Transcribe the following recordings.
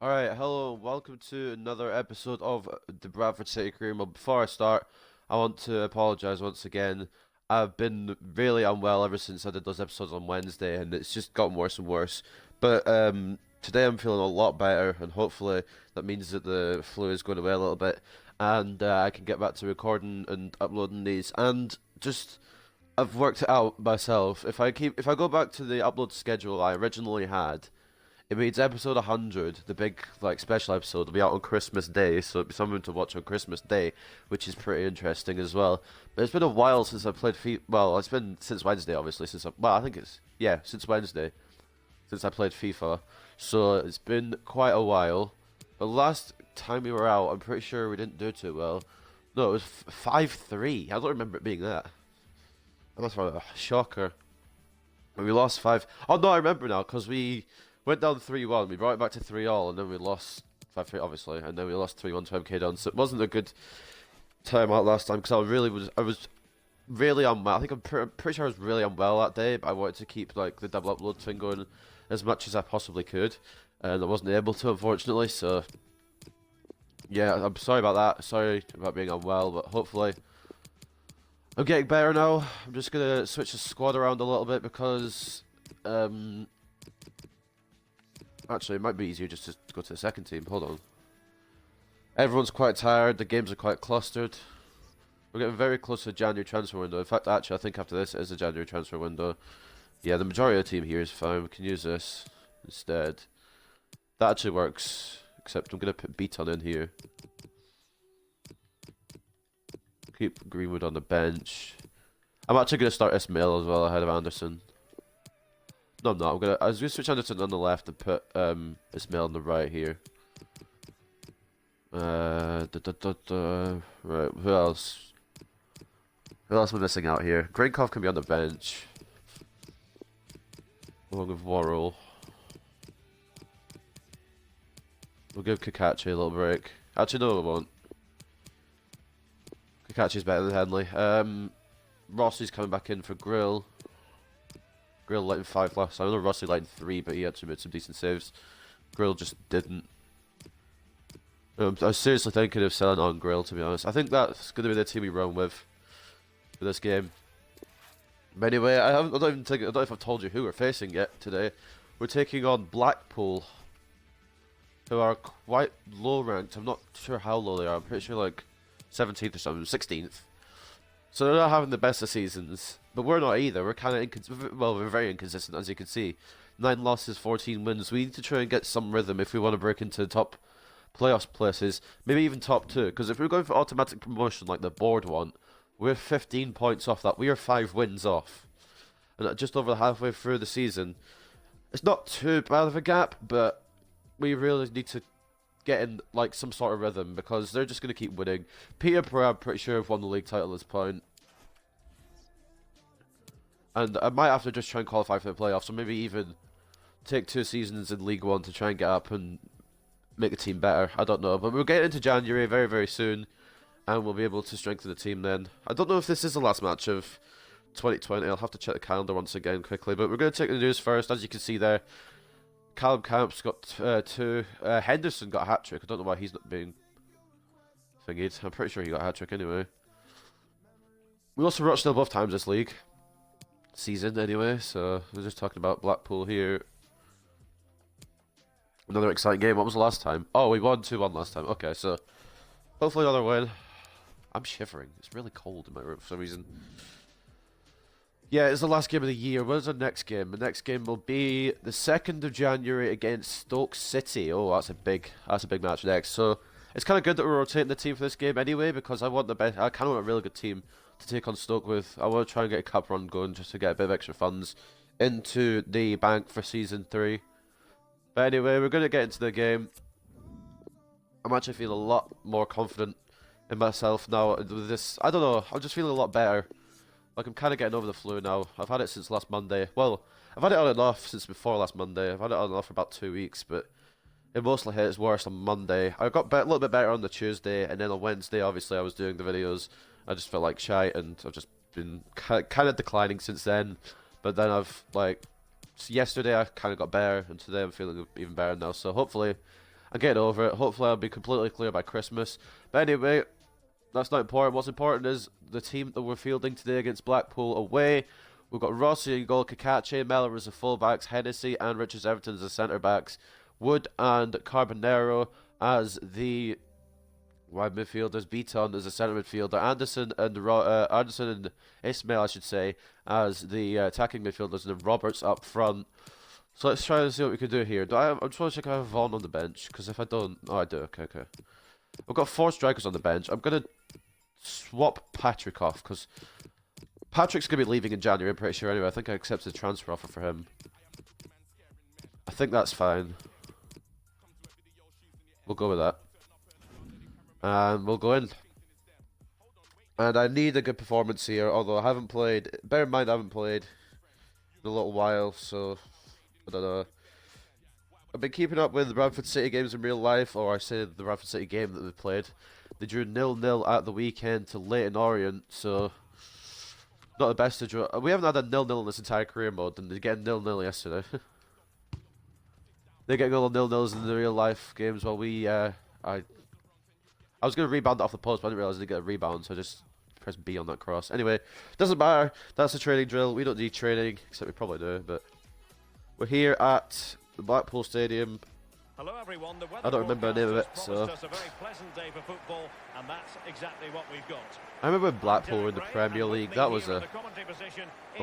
Alright, hello, welcome to another episode of the Bradford City Career Mode. Before I start, I want to apologise once again. I've been really unwell ever since I did those episodes on Wednesday, and it's just gotten worse and worse. But today I'm feeling a lot better, and hopefully that means that the flu is going away a little bit, and I can get back to recording and uploading these. And just, I've worked it out myself. If I go back to the upload schedule I originally had, it means episode 100, the big special episode, will be out on Christmas Day, so it'll be something to watch on Christmas Day, which is pretty interesting as well. But it's been a while since I played FIFA. Well, it's been since Wednesday, obviously. I think it's since Wednesday, since I played FIFA. So it's been quite a while. But last time we were out, I'm pretty sure we didn't do too well. No, it was 5-3. I don't remember it being that. That must have been a shocker. We lost 5. Oh no, I remember now because we went down 3-1, we brought it back to 3-all, and then we lost 5-3, obviously, and then we lost 3-1 to MK down. So it wasn't a good time out last time because I was really unwell. I think I'm pretty sure I was really unwell that day, but I wanted to keep the double upload thing going as much as I possibly could, and I wasn't able to, unfortunately. So yeah, I'm sorry about that. Sorry about being unwell, but hopefully I'm getting better now. I'm just gonna switch the squad around a little bit because actually, it might be easier just to go to the second team. Hold on. Everyone's quite tired. The games are quite clustered. We're getting very close to the January transfer window. In fact, actually, I think after this it is a January transfer window. Yeah, the majority of the team here is fine. We can use this instead. That actually works. Except I'm going to put Beaton in here. Keep Greenwood on the bench. I'm actually going to start Ismail as well ahead of Anderson. No, I'm not. I was gonna switch Anderson on the left and put Ismail on the right here. Right, who else? Who else am I missing out here? Grinkov can be on the bench. Along with Worrell. We'll give Kakachi a little break. Actually, no, we won't. Kakachi's better than Henley. Rossi's coming back in for Grill. Grill let him 5 last time. I know Rossi let him 3, but he actually made some decent saves. Grill just didn't. I was seriously thinking of selling on Grill, to be honest. I think that's going to be the team we run with for this game. But anyway, I don't know if I've told you who we're facing yet today. We're taking on Blackpool, who are quite low ranked. I'm not sure how low they are. I'm pretty sure 17th or something, 16th. So they're not having the best of seasons, but we're not either. We're kind of we're very inconsistent, as you can see. 9 losses, 14 wins. We need to try and get some rhythm if we want to break into the top playoffs places, maybe even top 2. Because if we're going for automatic promotion like the board want, we're 15 points off that. We are 5 wins off, and just over halfway through the season, it's not too bad of a gap, but we really need to get in some sort of rhythm because they're just going to keep winning. Peterborough, I'm pretty sure, have won the league title at this point. And I might have to just try and qualify for the playoffs, or maybe even take 2 seasons in League One to try and get up and make the team better. I don't know, but we'll get into January very, very soon, and we'll be able to strengthen the team then. I don't know if this is the last match of 2020. I'll have to check the calendar once again quickly, but we're going to take the news first. As you can see there, Callum Camp's got 2. Henderson got a hat-trick. I don't know why he's not being thingied. I'm pretty sure he got a hat-trick anyway. We also wrote still both times this league season anyway, so we're just talking about Blackpool here. Another exciting game. What was the last time? Oh, we won 2-1 last time. Okay, so hopefully another win. I'm shivering. It's really cold in my room for some reason. Yeah, it's the last game of the year. When's the next game? The next game will be the 2nd of January against Stoke City. Oh, that's a big match next. So it's kind of good that we're rotating the team for this game anyway, because I want the best. I kind of want a really good team to take on Stoke with. I want to try and get a cup run going just to get a bit of extra funds into the bank for season 3. But anyway, we're going to get into the game. I'm actually feeling a lot more confident in myself now with this. I don't know. I'm just feeling a lot better. I'm kind of getting over the flu now. I've had it since last Monday. Well, I've had it on and off since before last Monday. I've had it on and off for about 2 weeks, but it mostly hit its worst on Monday. I got a little bit better on the Tuesday, and then on Wednesday, obviously, I was doing the videos. I just felt like shite, and I've just been kind of declining since then. But then yesterday I kind of got better, and today I'm feeling even better now. So hopefully I'm getting over it. Hopefully I'll be completely clear by Christmas. But anyway, that's not important. What's important is the team that we're fielding today against Blackpool away. We've got Rossi in goal, Kakache, Mellor as the full-backs, Hennessy and Richards Everton as the centre-backs, Wood and Carbonero as the wide midfielders, Beaton as the centre midfielder, Anderson and Ismail, I should say, as the attacking midfielders, and then Roberts up front. So let's try and see what we can do here. I'm just want to check if I have Vaughan on the bench, because if I don't... Oh, I do. Okay. We've got 4 strikers on the bench. I'm going to swap Patrick off, because Patrick's going to be leaving in January, I'm pretty sure, anyway. I think I accepted a transfer offer for him. I think that's fine. We'll go with that. And we'll go in. And I need a good performance here, although I haven't played... Bear in mind, I haven't played in a little while, so... I don't know. I've been keeping up with the Bradford City games in real life, or I say the Bradford City game that they played. They drew 0-0 at the weekend to Leyton Orient, so... Not the best to draw. We haven't had a 0-0 in this entire career mode, and they're getting 0-0 yesterday. They're getting all the 0-0s in the real life games while we, I was going to rebound it off the post, but I didn't realise I didn't get a rebound, so I just pressed B on that cross. Anyway, doesn't matter. That's a training drill. We don't need training, except we probably do, but... We're here at the Blackpool Stadium. Hello everyone. The weather I don't remember the name of it, so... us a very pleasant day for football, and that's exactly what we've got. I remember when Blackpool were in the Premier League. That was a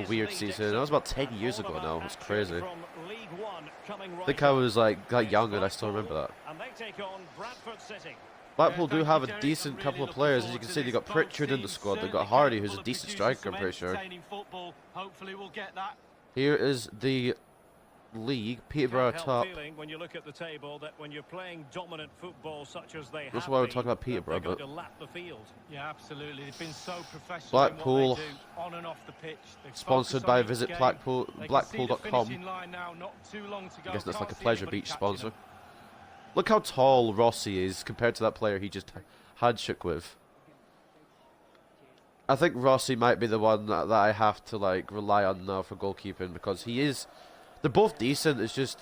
weird season. That was about 10 years ago now. It's crazy. I think I was like young and I still remember that. And they take on Bradford City. Blackpool do have a decent couple of players. As you can see, they've got Pritchard in the squad. They've got Hardy, who's a decent striker, I'm pretty sure. Here is the league. Peterborough top. When you look at the table, that when you're playing dominant football such as they That's why we're talking about Peterborough, but yeah, absolutely. They've been so professional. Blackpool, on and off the pitch. sponsored by Visit Blackpool.com. I guess that's like a Pleasure Beach sponsor. Look how tall Rossi is compared to that player he just handshook with. I think Rossi might be the one that I have to like rely on now for goalkeeping, because he is... They're both decent, it's just...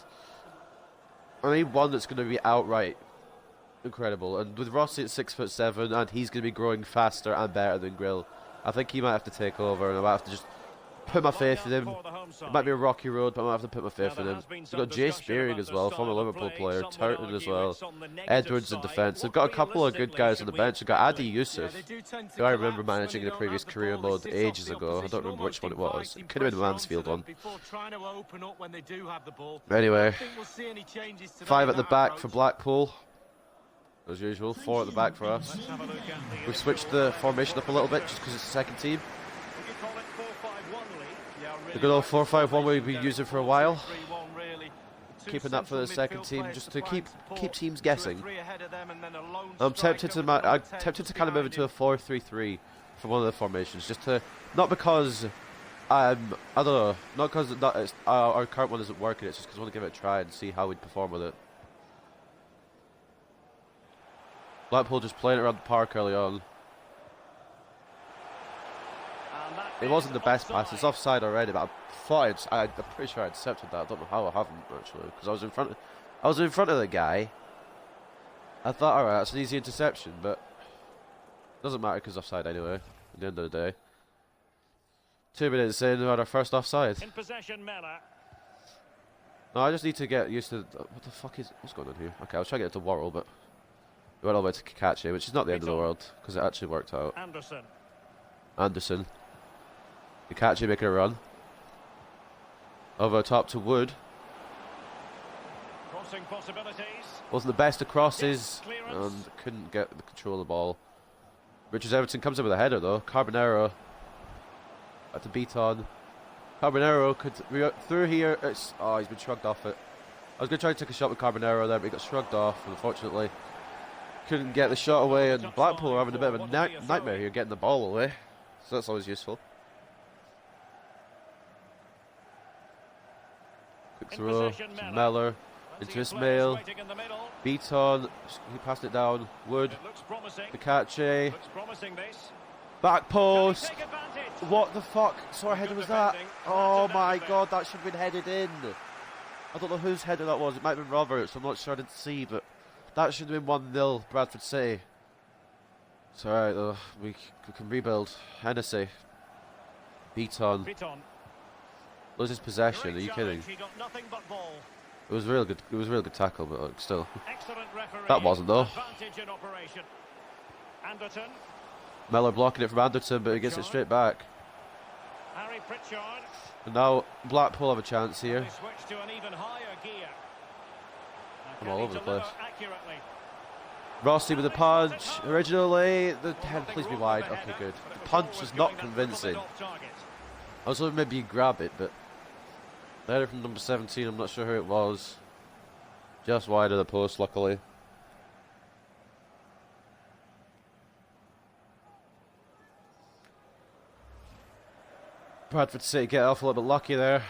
I need one that's going to be outright incredible. And with Rossi at 6'7", and he's going to be growing faster and better than Grill, I think he might have to take over, and I might have to just put my faith in him. It might be a rocky road, but I might have to put my faith in him. We've got Jay Spearing as well, former Liverpool player, Turton as well, Edwards in defence. They've got a couple of good guys on the bench. They've got Adi Yusuf, who I remember managing in a previous career mode ages ago. I don't remember which one it was. It could have been the Mansfield one. Anyway, 5 at the back for Blackpool. As usual, 4 at the back for us. We've switched the formation up a little bit just because it's the second team. The good old 4-5-1 we've been using for a while. Keeping that for the second team just to keep teams guessing. I'm tempted to kind of move it to a 4-3-3 for one of the formations, just to not because I don't know, not because our current one isn't working. It's just because I want to give it a try and see how we'd perform with it. Blackpool just playing around the park early on. It wasn't the best pass. It's offside already, but I'm pretty sure I accepted that. I don't know how I haven't actually, because I was in front of the guy. I thought, all right, that's an easy interception, but it doesn't matter because offside anyway. At the end of the day, 2 minutes in, we had our first offside. In possession, Mellor. No, I just need to get used to what the fuck is what's going on here. Okay, I was trying to get it to Worrell, but we went all the way to Kakache, which is not the end of the world because it actually worked out. Anderson. Kakache making a run. Over top to Wood. Crossing possibilities. Wasn't the best of crosses and couldn't get the control of the ball. Richards Everton comes in with a header though. Carbonero at the beat on. Carbonero could through here. Oh, he's been shrugged off it. I was going to try to take a shot with Carbonero there, but he got shrugged off, and unfortunately couldn't get the shot away. And Blackpool are having a bit of a nightmare here getting the ball away, so that's always useful. Quick throw to Mellor into Ismail. Beaton, he passed it down. Wood, Kakache, back post. What the fuck sort of header was that? Oh my god, that should have been headed in. I don't know whose header that was. It might have been Roberts. I'm not sure. I didn't see, but That should have been 1-0 Bradford City. It's alright though, we can rebuild. Hennessy. Beaton. Loses possession, are you kidding? He got nothing but ball. It was a real good tackle, but like, still. Excellent referee. That wasn't though. Advantage in operation. Anderton. Mellor blocking it from Anderton, but he gets it straight back. Harry Pritchard. And now Blackpool have a chance here. They switch to an even higher gear. I'm all over the place. Accurately. Rossi with the punch. Originally, the head, please be wide. Okay, good. The punch was not convincing. I was hoping maybe you grab it, but header from number 17. I'm not sure who it was. Just wide of the post, luckily. Bradford City get off a little bit lucky there.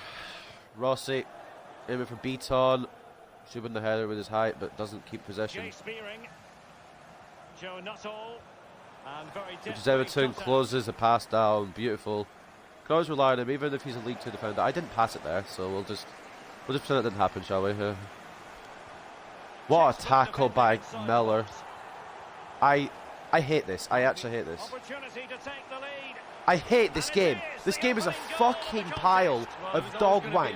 Rossi aiming for Beaton. Should win the header with his height, but doesn't keep possession. Which is Everton closes the pass down. Beautiful. Can always rely on him, even if he's a League 2 defender. I didn't pass it there, so we'll just pretend it didn't happen, shall we? What a tackle by Mellor. I hate this. I actually hate this. I hate this game. This game is a fucking pile of dog wank.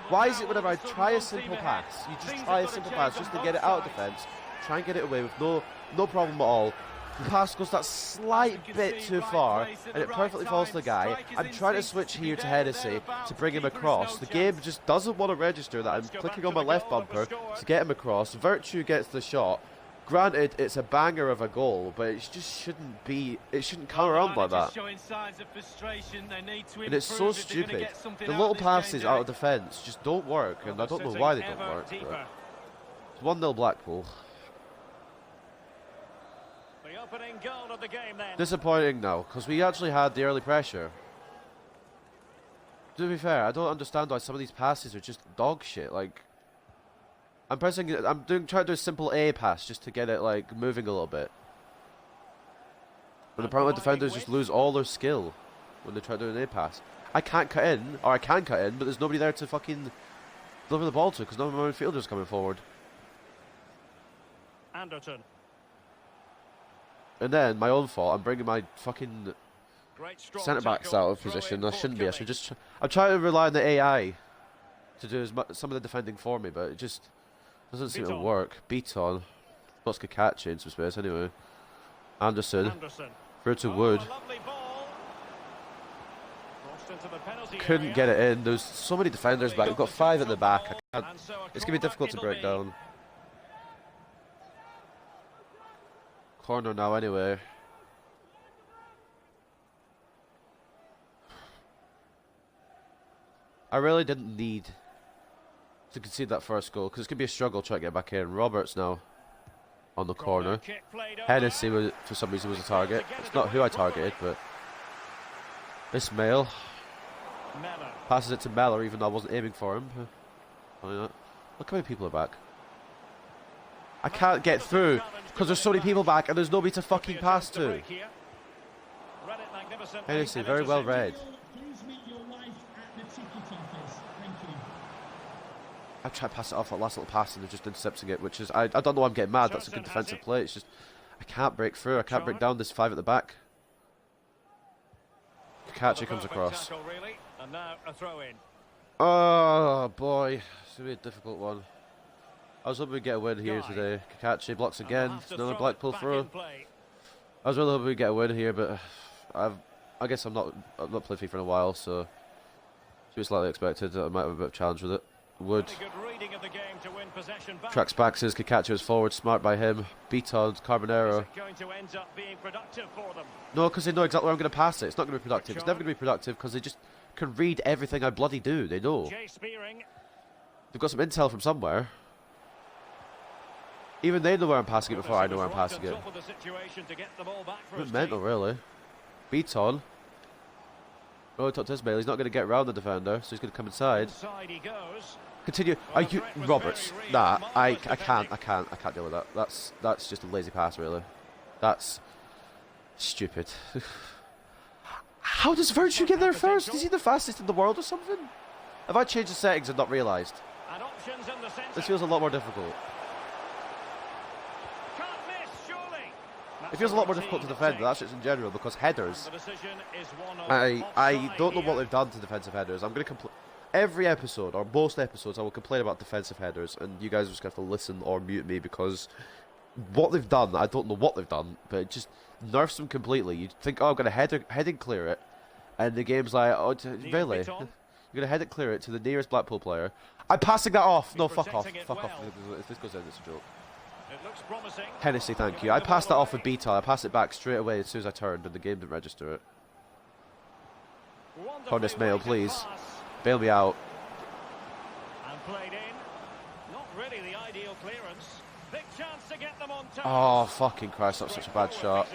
Why is it whenever I try a simple pass, you just try a simple pass just to get it out of defence, try and get it away with no problem at all. The pass goes that slight bit too far, and it perfectly falls to the guy. I'm trying to switch here to Hennessy to bring him across. The game just doesn't want to register that I'm clicking on my left bumper to get him across. Virtue gets the shot. Granted, it's a banger of a goal, but it just shouldn't be. It shouldn't come around like that. And it's so stupid. The little passes out of defence just don't work, and I don't know why they don't work. But it's 1-0 Blackpool. Disappointing now, because we actually had the early pressure. To be fair, I don't understand why some of these passes are just dog shit. Like, I'm trying to do a simple A pass just to get it like moving a little bit. But apparently defenders just lose all their skill when they try to do an A pass. I can't cut in, or I can cut in, but there's nobody there to fucking deliver the ball to, because none of my midfielders coming forward. Anderton. And then, my own fault, I'm bringing my fucking centre-backs out of position. I shouldn't be. I should just... I'm trying to rely on the AI to do some of the defending for me, but it just doesn't seem to work. Beaton. Lots of Kakachi in some space, anyway. Anderson. Through to Wood. Couldn't get it in. There's so many defenders back. We've got 5 at the back. It's going to be difficult to break down. Corner now anyway. I really didn't need to concede that first goal, because it's going to be a struggle trying to get back in. Roberts now on the corner. Hennessy, for some reason, was a target. It's not who I targeted, but Ismail passes it to Mellor, even though I wasn't aiming for him. Look how many people are back. I can't get through because there's so many people back and there's nobody to fucking pass to. Hennessy, very well read. I tried to pass it off that last little pass and they're just intercepting it, which is, I don't know why I'm getting mad. That's a good defensive play. It's just, I can't break through. I can't break down this 5 at the back. Kakachi comes across. Oh boy, it's going to be a difficult one. I was hoping we'd get a win here today. Kakachi blocks again. Another Blackpool throw. I was really hoping we'd get a win here, but I guess I've not played FIFA in a while, so to be slightly expected that I might have a bit of a challenge with it. Wood tracks back, says Kakachi was forward, smart by him. Beaton, Carbonero. No, because they know exactly where I'm going to pass it. It's not going to be productive. It's never going to be productive because they just can read everything I bloody do. They know. They've got some intel from somewhere. Even they know where I'm passing it before I know where I'm passing it. It's mental, really. Beaton. Rolling top to Ismail. He's not going to get around the defender, so he's going to come inside. Continue. Are you Roberts? Nah, I can't deal with that. That's just a lazy pass, really. That's stupid. How does Virtue get there first? Is he the fastest in the world or something? Have I changed the settings and not realised? This feels a lot more difficult. It feels a lot more difficult to defend, but that's just in general, because headers, The decision is one of I don't know offside what they've done to defensive headers. I'm going to complain. Every episode, or most episodes, I will complain about defensive headers, and you guys just have to listen or mute me, because what they've done, I don't know what they've done, but it just nerfs them completely. You think, oh, I'm going to head and clear it, and the game's like, oh, really? You're going to head and clear it to the nearest Blackpool player. I'm passing that off. No, fuck off. Fuck off. If this goes in, it's a joke. It looks promising. Hennessy, thank you. I passed that off with Beta. I passed it back straight away as soon as I turned, and the game didn't register it. Honest Mail, please. Bail me out. And played in. Not really the ideal clearance. Big chance to get them on time. Oh, fucking Christ, that's such a bad shot.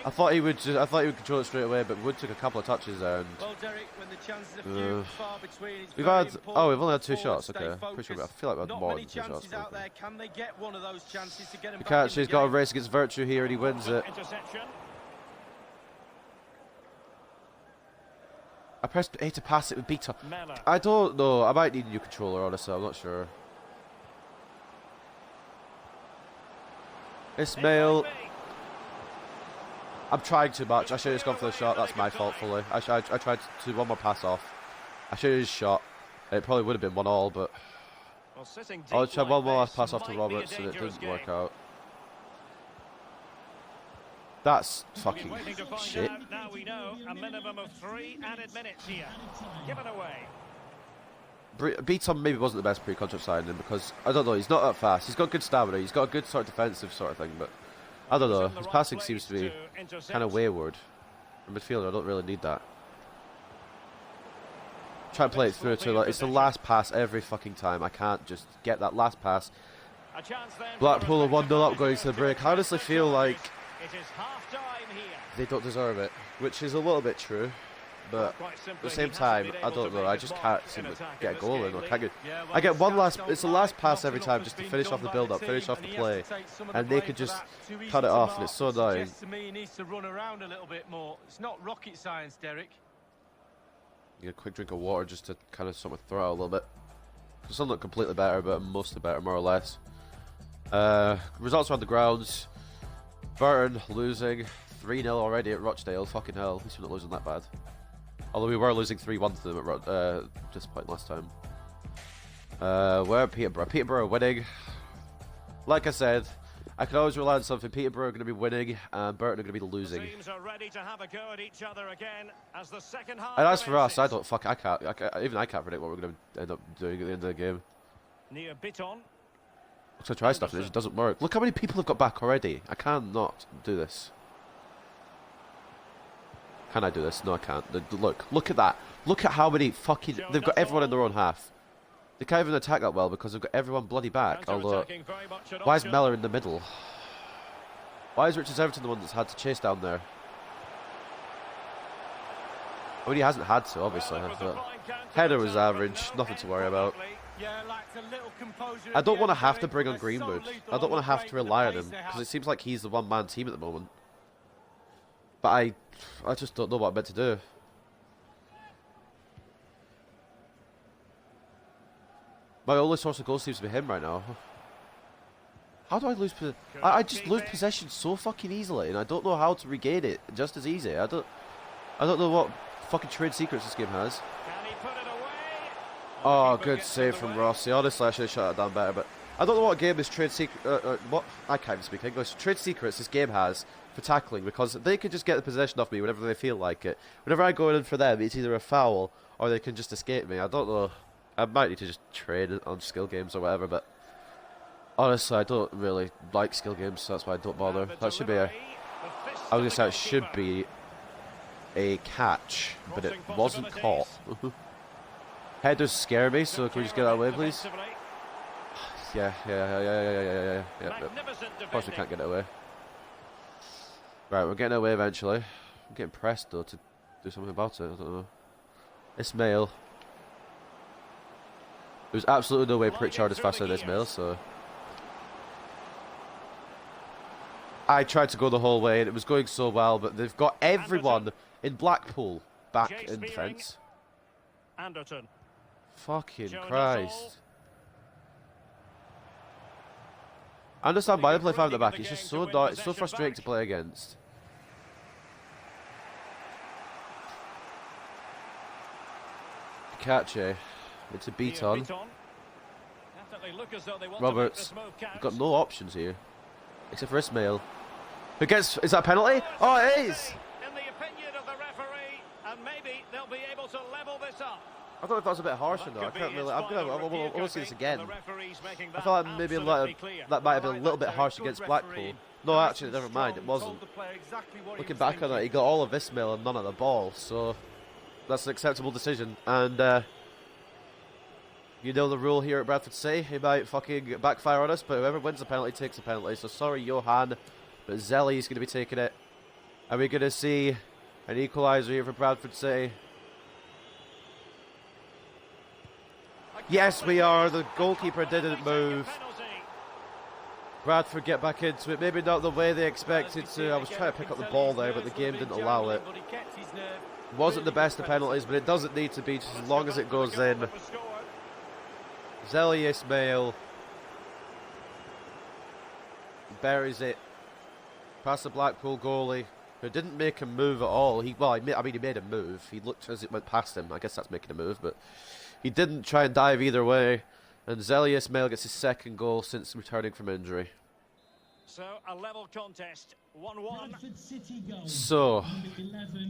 I thought he would control it straight away, but Wood took a couple of touches there. And Well, Derek, when the chances are few and far between, it's we've very had, important oh, we've only had 2 to shots. stay Okay, pretty sure. I focused. feel like we've had Not more many than 2 shots. chances out there. Can they get one of those chances to get him He back can't. in the He's got a game? race against Virtue here, and he wins it. Interception. I pressed A to pass it with Beta. Mellor. I don't know. I might need a new controller, honestly. I'm not sure. Ismail. I'm trying too much. I should have just gone for the shot. That's my fault fully. I tried to do one more pass off. I should have just shot. It probably would have been 1-1, but Well, sitting I'll deep try like one more this pass off to might be a Roberts, and it dangerous didn't work game. out. That's fucking Waiting to find shit. out. Now we know a minimum of 3 added minutes here. Given away. Beaton maybe wasn't the best pre-contract signing because, I don't know, he's not that fast. He's got good stamina. He's got a good sort of defensive sort of thing, but I don't know. His passing seems to be kind of wayward. In midfielder, I don't really need that. Try and play it through to, like, it's the last pass every fucking time. I can't just get that last pass. A chance then for Blackpool are a 1-0 up going to the break. I honestly feel like It is half time here. they don't deserve it, which is a little bit true. But Quite at simply, the same he hasn't time, been I able don't to know. make I a just mark can't in seem to attack get in a this goal game, in. Or Lee. can't get, Yeah, well, I get the one stats last. don't It's the lie. last pass Not every enough time has just to been finish done off the by build-up, team, finish off the and he has play, to take some of the and they blame could for just that. Too easy cut it to off, and mark. it's so annoying. Suggests to me he needs to run around a little bit more. It's not rocket science, Derek. Get a quick drink of water just to kind of sort of throw out a little bit. It's not completely better, but mostly better, more or less. Results are on the grounds. Burton losing 3-0 already at Rochdale. Fucking hell, at least we're not losing that bad. Although we were losing 3-1 to them at this point last time. Where are Peterborough? Peterborough winning. Like I said, I can always rely on something. Peterborough are going to be winning, and Burton are going to be losing. Teams are ready to have a go at each other again as the second half. And as for us, I commences. don't even I can't predict what we're going to end up doing at the end of the game. Near Biton. Looks like try stuff and it just doesn't work. Look how many people have got back already. I cannot do this. Can I do this? No, I can't. Look at that. Look at how many fucking... They've got everyone in their own half. They can't even attack that well because they've got everyone bloody back. Although, Counter-attacking very much an why is option. Mellor in the middle? Why is Richards Everton the one that's had to chase down there? I mean, he hasn't had to, obviously. Well, it was a But fine counter header was attack, but average. no Nothing to end worry about. probably. Yeah, lacked a little composure I at don't the want to end, have to Derek, bring on but they're so Greenwood. lethal I don't on want to the have to break, the rely on pace him they because have. it seems like he's the one-man team at the moment. But I just don't know what I'm meant to do. My only source of goals seems to be him right now. How do I lose? I just lose possession so fucking easily, and I don't know how to regain it just as easy. I don't know what fucking trade secrets this game has. Can he put it away? Oh, The keeper good gets in save the from way. Rossi. Honestly, I should have shut it down better, but I don't know what game this trade secret. What I can't even speak English. Trade secrets this game has for tackling because they can just get the possession off me whenever they feel like it. Whenever I go in for them, it's either a foul or they can just escape me. I don't know. I might need to just trade it on skill games or whatever, but honestly, I don't really like skill games, so that's why I don't bother. And the That should be a. delivery, the fist I of was the gonna say it should goalkeeper. be a catch, but it Crossing wasn't caught. Headers scare me, so can we just get that away, please? Defensively. Yeah. Magnificent Of course we defending. can't get it away. Right, we're getting away eventually. I'm getting pressed though to do something about it. I don't know. Ismail. There's absolutely no way Pritchard is faster than Ismail, so. I tried to go the whole way and it was going so well, but they've got everyone in Blackpool back Jay in Spearing. defence. Anderton. Fucking Showing us Christ. I understand why they play 5 at the back. It's just so dark, it's so frustrating to play against. Kache. It's a beat on. Roberts. We've got no options here. Except for Ismail. Who gets... Is that a penalty? Oh, it is! In the opinion of the referee, and maybe they'll be able to level this up. I thought that was a bit harsh though. I can't really... I want to see this again. I felt like maybe that might have been a little bit harsh against Blackpool. No, actually, never mind. It wasn't. Looking back on it, he got all of Ismail and none of the ball. So that's an acceptable decision. And you know the rule here at Bradford City. He might fucking backfire on us, but whoever wins the penalty takes the penalty. So sorry, Johan, but Zelly's going to be taking it. Are we going to see an equaliser here for Bradford City? Yes, we are. The goalkeeper didn't move. Bradford get back into it. Maybe not the way they expected to. I was trying to pick up the ball there, but the game didn't allow it. Wasn't the best of penalties, but it doesn't need to be, just as long as it goes in. Zelly Ismail buries it past the Blackpool goalie, who didn't make a move at all. He made a move. He looked as it went past him. I guess that's making a move, but he didn't try and dive either way. And Zelly Ismail gets his second goal since returning from injury. So a level contest, 1-1. So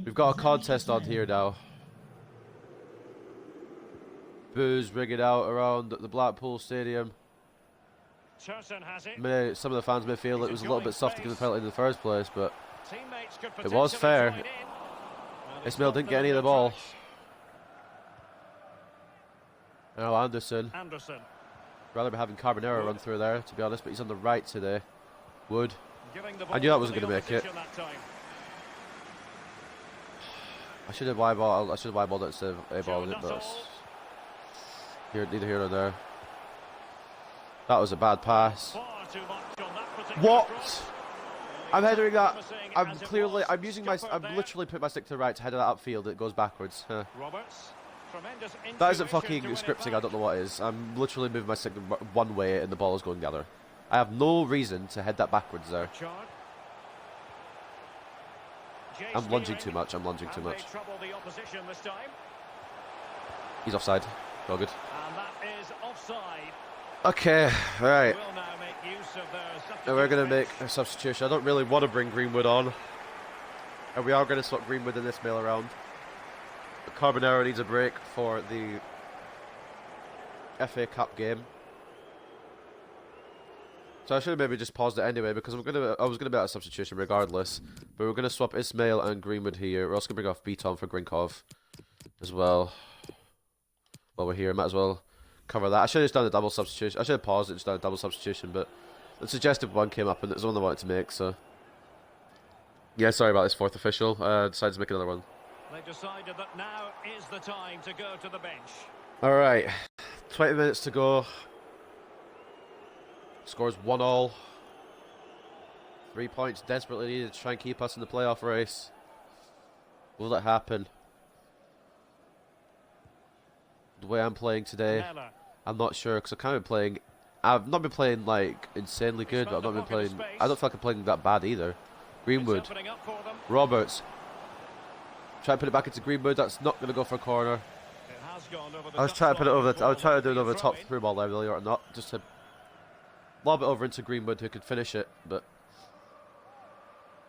we've got a contest on here now. Boos ringing out around the Blackpool Stadium. Has it. Some of the fans may feel it was a little bit soft to give the penalty in the first place, but it was fair. Ismail didn't get any of the ball. Oh, Anderson. Rather be having Carbonero run through there, to be honest, but he's on the right today. Wood. I knew that wasn't going to make it. I should have Y-balled it instead of A-balled it, but neither here nor there. That was a bad pass. What? I'm headering that. I'm literally putting my stick to the right to header that upfield. It goes backwards. Huh. That isn't fucking scripting. I don't know what is. I'm literally moving my stick one way and the ball is going the other. I have no reason to head that backwards there. I'm lunging too much. He's offside. All good. Okay, right. And we're going to make a substitution. I don't really want to bring Greenwood on. And we are going to swap Greenwood in this mail around. Carbonero needs a break for the FA Cup game. So I should have maybe just paused it anyway, because I was gonna be out of substitution regardless. But we're gonna swap Ismail and Greenwood here. We're also gonna bring off Beaton for Grinkov as well. While we're here, might as well cover that. I should have just done a double substitution. I should have paused it and just done a double substitution, but the suggested one came up and it was the one I wanted to make, so yeah, sorry about this fourth official. Decided to make another one. They've decided that now is the time to go to the bench. Alright, 20 minutes to go. Scores 1-1. 3 points desperately needed to try and keep us in the playoff race. Will it happen? The way I'm playing today, I'm not sure, because I've not been playing like insanely good, but I've not been playing, I don't feel like I'm playing that bad either. Greenwood, Roberts, try to put it back into Greenwood. That's not going to go for a corner. I was trying to put it over. I was trying to do it over the top through ball there, really, or not, just to lob it over into Greenwood, who could finish it. But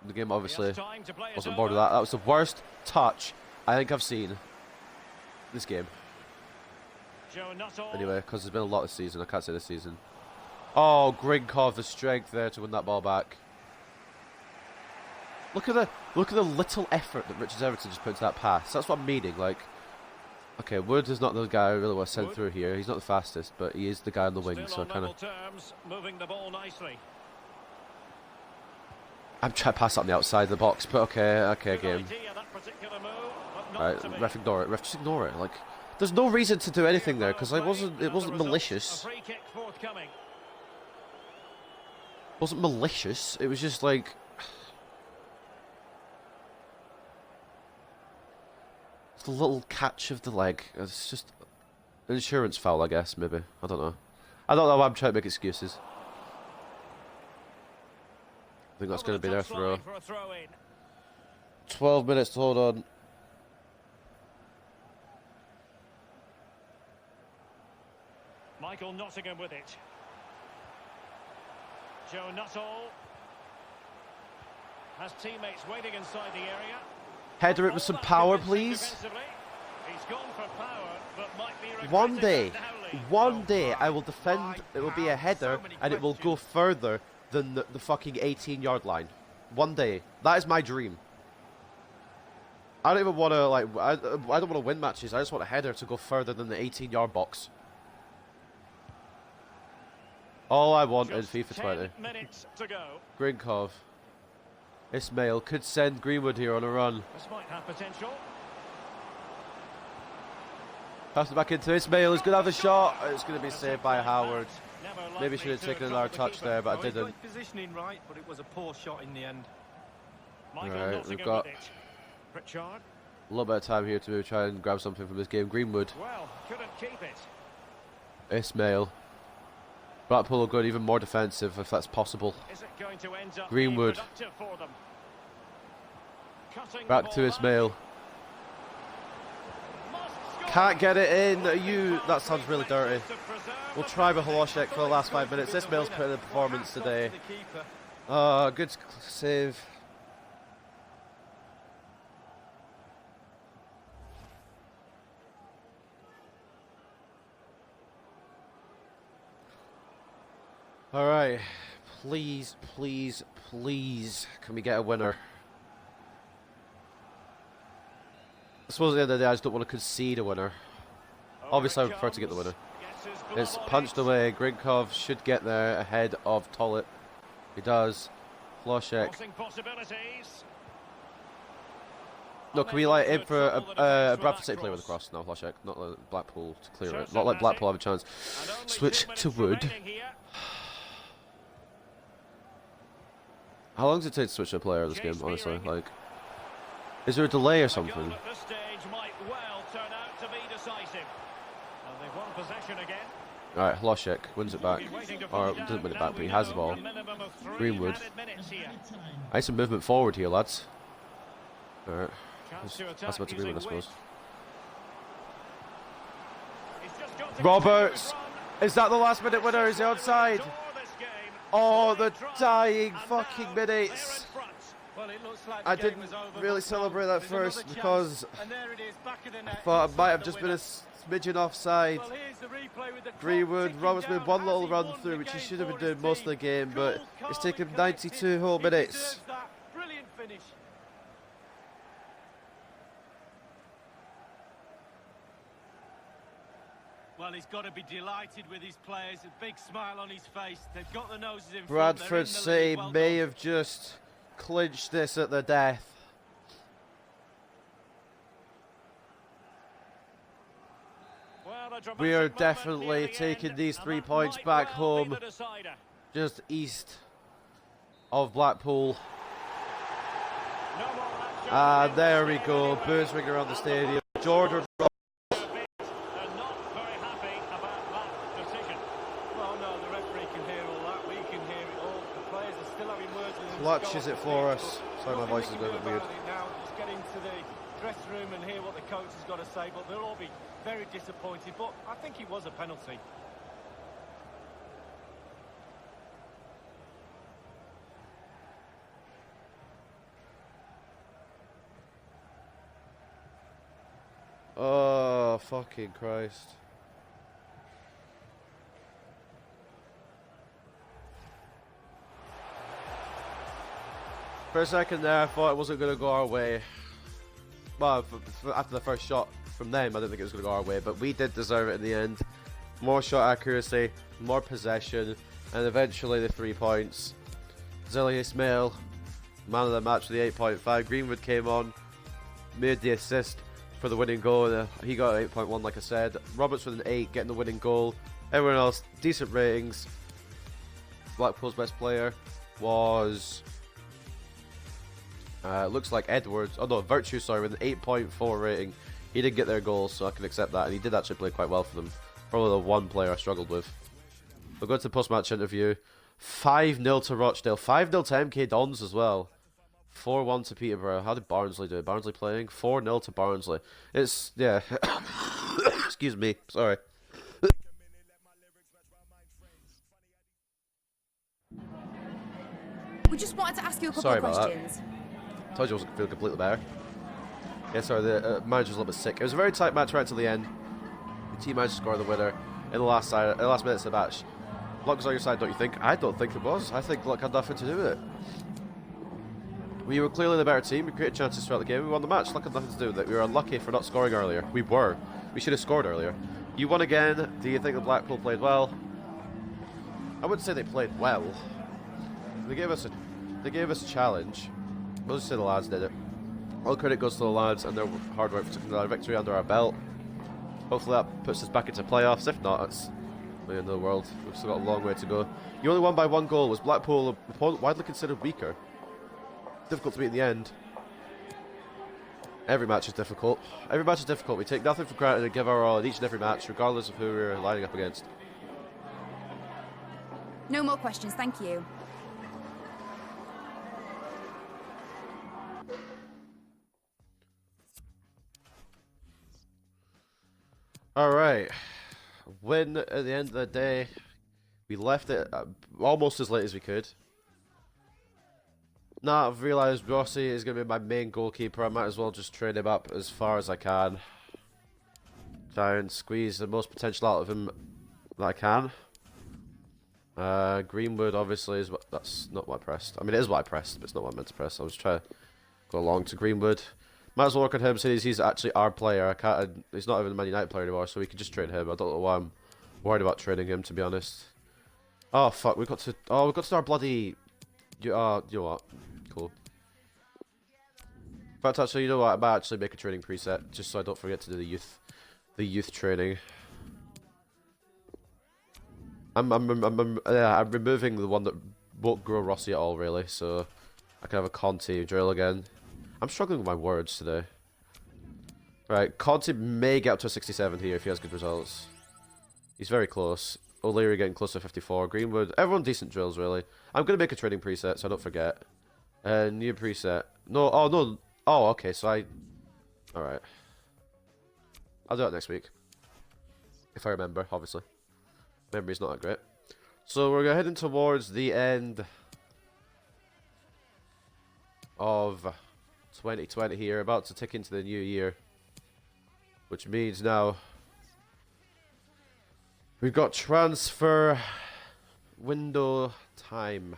the game obviously wasn't bored with that. That was the worst touch I think I've seen this game. Anyway, because there's been a lot this season. I can't say this season. Oh, Grinkov, the strength there to win that ball back. Look at the little effort that Richard Everton just put into that pass. That's what I'm meaning. Like, okay, Wood is not the guy I really want to send through here. He's not the fastest, but he is the guy on the wing. So kind of. I'm trying to pass that on the outside of the box, but okay, game. Right, ref, ignore it. Ref, just ignore it. Like, there's no reason to do anything there because it wasn't malicious. It wasn't malicious. It was just like. The little catch of the leg. It's just an insurance foul, I guess, maybe. I don't know. I'm trying to make excuses. think that's Over going to the be their touchline throw. for a throw in. 12 minutes to hold on. Michael Nottingham with it. Joe Nuttall has teammates waiting inside the area. Header it with some power, please. He's gone for power, but might be One regretting day, it now, Lee. one day I will defend, it will be a header, and it will go further than the fucking 18-yard line. One day. That is my dream. I don't even want to, like, I don't want to win matches, I just want a header to go further than the 18-yard box. All I want in Just FIFA 10 20. minutes to go. Grinkov. Ismail could send Greenwood here on a run. This might have potential. Pass it back into Ismail, he's going to have a shot. It's going to be saved by Howard. Never Maybe likely should have to taken have another got the touch keeper. there, but I Well, he got didn't. his positioning right, but it was a poor shot in the end. Michael Alright, Nottingham we've got with it. Pritchard. a little bit of time here to try and grab something from this game. Greenwood, Well, couldn't keep it. Ismail. Blackpool will go even more defensive if that's possible. Is it going to end up Greenwood. being productive for them? Cutting Back the to ball Ismail. Must score. Can't get it in. That sounds really dirty. To preserve We'll the try with possession. Holoshek for the last 5 minutes. Ismail's put in a performance today. The keeper. Good save. Alright. Please, please, please. Can we get a winner? I suppose at the end of the day, I just don't want to concede a winner. Over Obviously, I it prefer to get the comes. winner. Gets his glove It's on punched it. away. Grinkov should get there ahead of Tollett. He does. Holoshek. Crossing possibilities. No, can we like aim Unable to for trouble the a defence with Bradford that City player with a cross. cross? No, Holoshek. Not like Blackpool to clear Shows it. Not like some Blackpool have a chance. And only Switch 2 minutes to Wood. remaining here. How long does it take to switch a player in this game, Chase honestly? Spearing. Like, is there a delay or A something? goal at this stage might well turn out to be decisive. And they've won possession again. Alright, Holoshek wins it back. Be waiting to Or find doesn't out. win it Now back, but we he has the know ball. a minimum of 3 Greenwood. added minutes here. I need some movement forward here, lads. Alright, Chance to that's attack about agreement, I using suppose. width. He's just got to Roberts! continue his run. Is that the last minute winner? Is he onside? Door this game. Oh, the Great try. dying And fucking now minutes. they're in front. Well, it looks like I the game didn't was over, really but celebrate that there's another first chance, because and there it is, back of the I net, thought I inside might have the just been winner. a smidgen offside. Well, here's the replay with the clock Greenwood, ticking Roberts down. made one Has little he run won through, the which he game should have been for his doing most of the team? game, but Cool, it's calm taken and 92 collected. whole He minutes. deserves that. Brilliant finish. Well, he's got to be delighted with his players. A big smile on his face. They've got the noses in front. They're in Bradford the City lead. Well may done. have just clinched this at the death. Well, a dramatic We are moment definitely near the taking end, these and 3 that points might back well be home, the decider. just east of Blackpool. No more action And in there this we game go, anyway. boos ring around the And stadium. the Jordan They're not very happy about that decision. Well, no, the referee can hear all that. We can hear it all. The players are still having words with him. clutches it for us. Sorry, my Nothing voice we is can going a do bit weird. about it now. Just get into the dressing room and hear what the coach has got to say. But they'll all be very disappointed. But I think it was a penalty. Oh, fucking Christ. For a second there, I thought it wasn't going to go our way. Well, after the first shot from them, I didn't think it was going to go our way, but we did deserve it in the end. More shot accuracy, more possession, and eventually the 3 points. Zilli Ismail, man of the match with the 8.5. Greenwood came on, made the assist for the winning goal. He got 8.1, like I said. Roberts with an 8, getting the winning goal. Everyone else, decent ratings. Blackpool's best player was... looks like Edwards. Oh no, Virtue, sorry, with an 8.4 rating. He did get their goals, so I can accept that. And he did actually play quite well for them. Probably the one player I struggled with. We'll go to the post-match interview. 5-0 to Rochdale. 5-0 to MK Dons as well. 4-1 to Peterborough. How did Barnsley do? Barnsley playing? 4-0 to Barnsley. It's, yeah. Excuse me. Sorry. We just wanted to ask you a couple Sorry of about questions. Told you I wasn't feeling completely better. Yeah, sorry, the manager's a little bit sick. It was a very tight match right to the end. The team managed to score the winner in the last minutes of the match. Luck was on your side, don't you think? I don't think it was. I think luck had nothing to do with it. We were clearly the better team. We created chances throughout the game. We won the match. Luck had nothing to do with it. We were unlucky for not scoring earlier. We were. We should have scored earlier. You won again. Do you think the Blackpool played well? I wouldn't say they played well. They gave us a challenge. We'll just say the lads did it. All credit goes to the lads and their hard work for taking another victory under our belt. Hopefully that puts us back into playoffs. If not, it's the end of the world. We've still got a long way to go. You only won by 1 goal. Was Blackpool an opponent widely considered weaker? Difficult to beat in the end. Every match is difficult. Every match is difficult. We take nothing for granted and give our all in each and every match, regardless of who we're lining up against. No more questions, thank you. Alright. Win at the end of the day. We left it almost as late as we could. Now I've realised Rossi is going to be my main goalkeeper. I might as well just train him up as far as I can. Try and squeeze the most potential out of him that I can. Greenwood obviously is what, that's not what I pressed. I mean, it is what I pressed, but it's not what I meant to press. I was trying to go along to Greenwood. Might as well work on him since he's actually our player. I can't. He's not even a Man United player anymore, so we can just train him. I don't know why I'm worried about training him, to be honest. Oh fuck, we got to. Oh, we got to start bloody. You know what? Cool. In fact, actually, you know what? I might actually make a training preset just so I don't forget to do the youth training. I'm removing the one that won't grow Rossi at all, really, so I can have a Conte drill again. I'm struggling with my words today. Right, Conte may get up to a 67 here if he has good results. He's very close. O'Leary getting close to 54. Greenwood, everyone decent drills, really. I'm going to make a training preset so I don't forget. New preset. No, oh, no. Oh, okay, so alright. I'll do it next week. If I remember, obviously. Memory's not that great. So we're heading towards the end of 2020 here, about to tick into the new year. Which means now we've got transfer window time.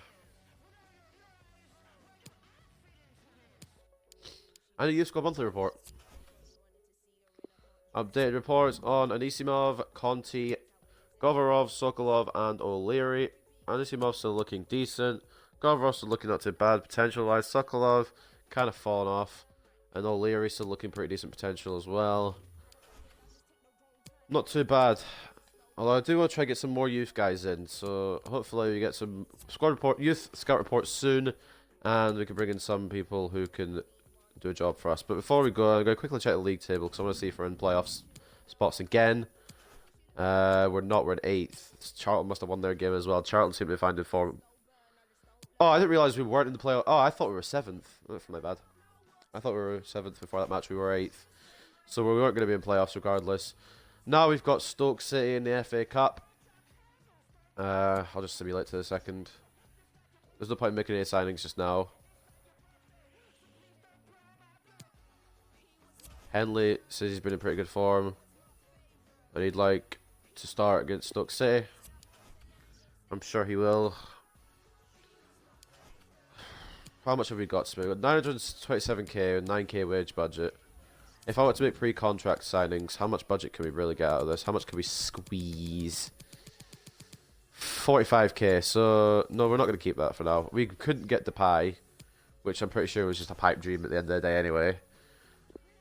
And a Youth Squad monthly report. Updated reports on Anisimov, Conti, Govorov, Sokolov, and O'Leary. Anisimov still looking decent. Govorov still looking not too bad potential-wise. Sokolov kind of fallen off. And O'Leary still looking pretty decent potential as well. Not too bad. Although I do want to try to get some more youth guys in. So hopefully we get some youth scout reports soon. And we can bring in some people who can do a job for us. But before we go, I'm going to quickly check the league table because I want to see if we're in playoffs spots again. We're not. We're in 8th. Charlton must have won their game as well. Charlton seem to be finding form. Oh, I didn't realise we weren't in the playoff. Oh, I thought we were 7th. That's my bad. I thought we were 7th before that match. We were 8th. So we weren't going to be in playoffs regardless. Now we've got Stoke City in the FA Cup. I'll just simulate to the second. There's no point in making any signings just now. Henley says he's been in pretty good form. And he'd like to start against Stoke City. I'm sure he will. How much have we got? So we've got 927k and 9k wage budget. If I were to make pre-contract signings, how much budget can we really get out of this? How much can we squeeze? 45k. So, no, we're not going to keep that for now. We couldn't get Depay, which I'm pretty sure was just a pipe dream at the end of the day anyway.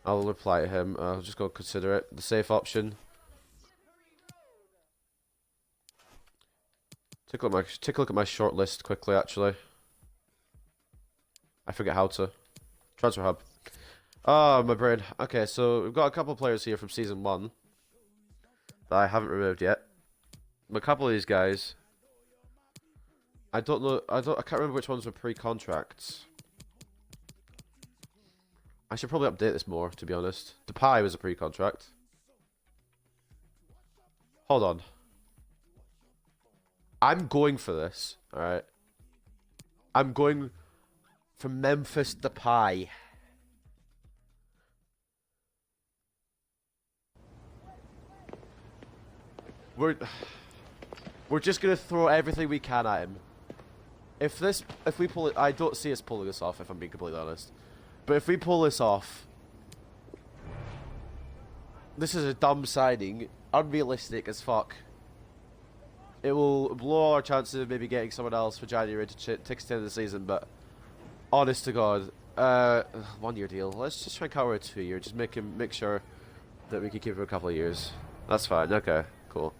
I'll reply to him. I'll just go consider it. The safe option. Take a look at my short list quickly, actually. I forget how to. Transfer Hub. Oh, my brain. Okay, so we've got a couple of players here from Season 1 that I haven't removed yet. A couple of these guys I don't know. I can't remember which ones were pre-contracts. I should probably update this more, to be honest. Depay was a pre-contract. Hold on. I'm going for this. All right. I'm going for Memphis Depay. We're just gonna throw everything we can at him. If we pull it, I don't see us pulling this off. If I'm being completely honest, but if we pull this off, this is a dumb signing, unrealistic as fuck. It will blow all our chances of maybe getting someone else for January to take us to the end of the season. But honest to God, 1 year deal. Let's just try and cover a 2 year. Just make sure that we can keep him a couple of years. That's fine. Okay, cool.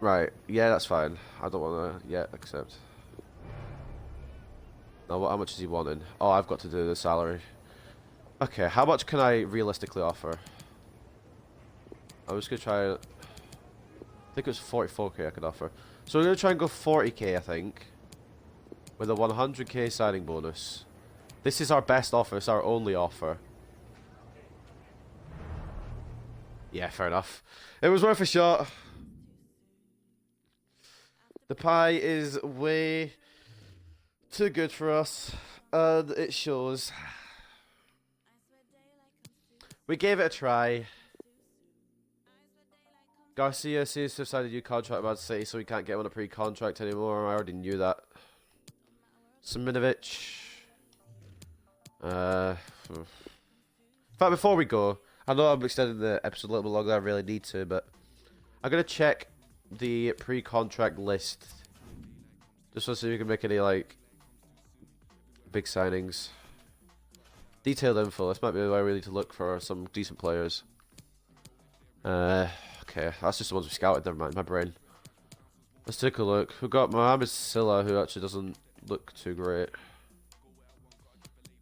Right, yeah, that's fine. I don't want to yet accept. Now, how much is he wanting? Oh, I've got to do the salary. Okay, how much can I realistically offer? I'm just going to try... I think it was 44k I could offer. So we're going to try and go 40k, I think. With a 100k signing bonus. This is our best offer. It's our only offer. Yeah, fair enough. It was worth a shot. The pie is way too good for us, and it shows. We gave it a try. Garcia seems to have signed a new contract with Man City, so we can't get him on a pre-contract anymore. I already knew that. Siminovic. In fact, before we go, I know I'm extending the episode a little bit longer than I really need to, but I'm going to check the pre-contract list just to see if we can make any like big signings. Detailed info. This might be where we need to look for some decent players. Okay, that's just the ones we scouted. Never mind, my brain. Let's take a look. We've got Mohamed Silla, who actually doesn't look too great.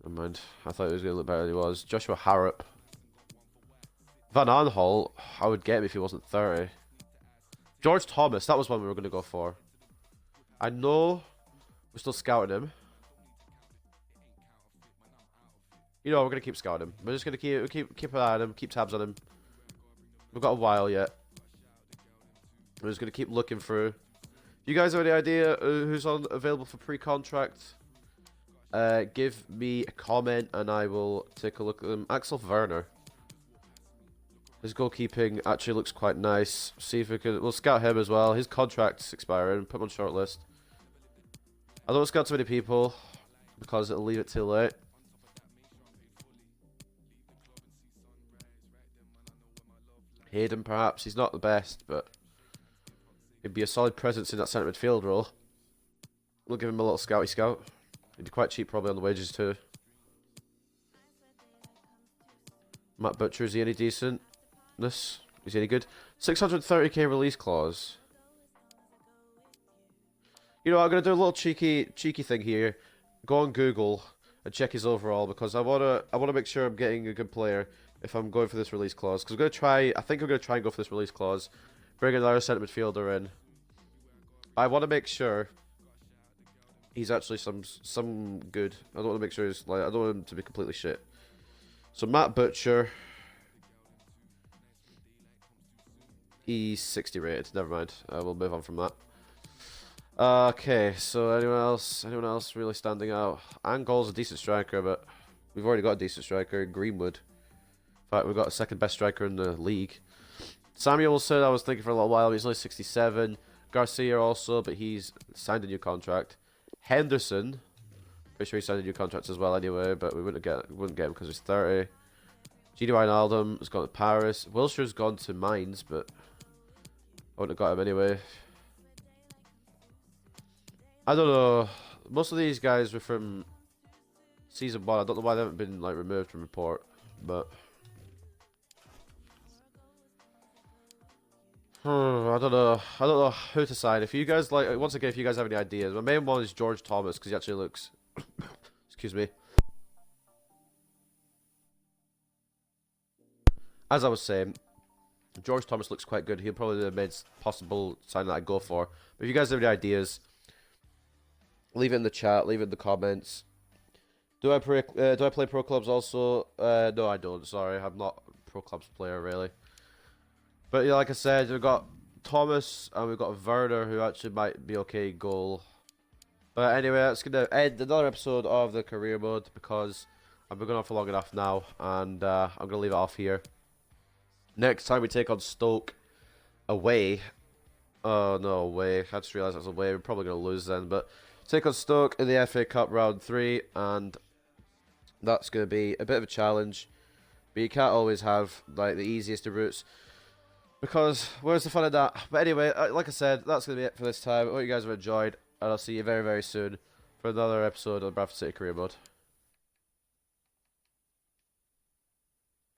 Never mind. I thought he was going to look better than he was. Joshua Harrop. Van Aanholt, I would get him if he wasn't 30. George Thomas, that was one we were going to go for. I know we're still scouting him. You know, we're going to keep scouting him. We're just going to keep an eye on him, keep tabs on him. We've got a while yet. We're just going to keep looking through. You guys have any idea who's available for pre-contract? Give me a comment and I will take a look at them. Axel Werner. His goalkeeping actually looks quite nice. See if we can... We'll scout him as well. His contract's expiring. Put him on shortlist. I don't scout too many people because it'll leave it too late. Hayden, perhaps. He's not the best, but he'd be a solid presence in that centre midfield role. We'll give him a little scouty scout. He'd be quite cheap probably on the wages too. Matt Butcher, is he any decent? Is he any good? 630k release clause. You know, I'm gonna do a little cheeky thing here. Go on Google and check his overall because I wanna make sure I'm getting a good player if I'm going for this release clause. Because I'm gonna try. I think I'm gonna try and go for this release clause. Bring another centre midfielder in. I want to make sure he's actually some good. I don't want to make sure he's like. I don't want him to be completely shit. So Matt Butcher. He's 60 rated. Never mind. We'll move on from that. Okay, so anyone else really standing out? Angol's a decent striker, but we've already got a decent striker in Greenwood. In fact, we've got a second best striker in the league. Samuelson, I was thinking for a little while. He's only 67. Garcia also, but he's signed a new contract. Henderson, pretty sure he signed a new contract as well anyway, but we wouldn't get him because he's 30. Gini Wijnaldum has gone to Paris. Wilshire's gone to Mainz, but I wouldn't have got him anyway. I don't know. Most of these guys were from season 1. I don't know why they haven't been like removed from report, but I don't know. I don't know who to sign. If you guys like, once again, if you guys have any ideas, my main one is George Thomas because he actually looks. Excuse me. As I was saying, George Thomas looks quite good. He'll probably have made possible sign that I go for. But if you guys have any ideas, leave it in the chat. Leave it in the comments. Do I play pro clubs also? No, I don't. Sorry, I'm not a pro clubs player really. But yeah, like I said, we've got Thomas and we've got Werner, who actually might be okay goal. But anyway, that's gonna end another episode of the career mode because I've been going on for long enough now, and I'm gonna leave it off here. Next time we take on Stoke away. Oh no, away. I just realised that's away. We're probably gonna lose then, but take on Stoke in the FA Cup round 3, and that's gonna be a bit of a challenge. But you can't always have like the easiest of routes, because where's the fun in that? But anyway, like I said, that's gonna be it for this time. I hope you guys have enjoyed, and I'll see you very, very soon for another episode of the Bradford City Career Mode.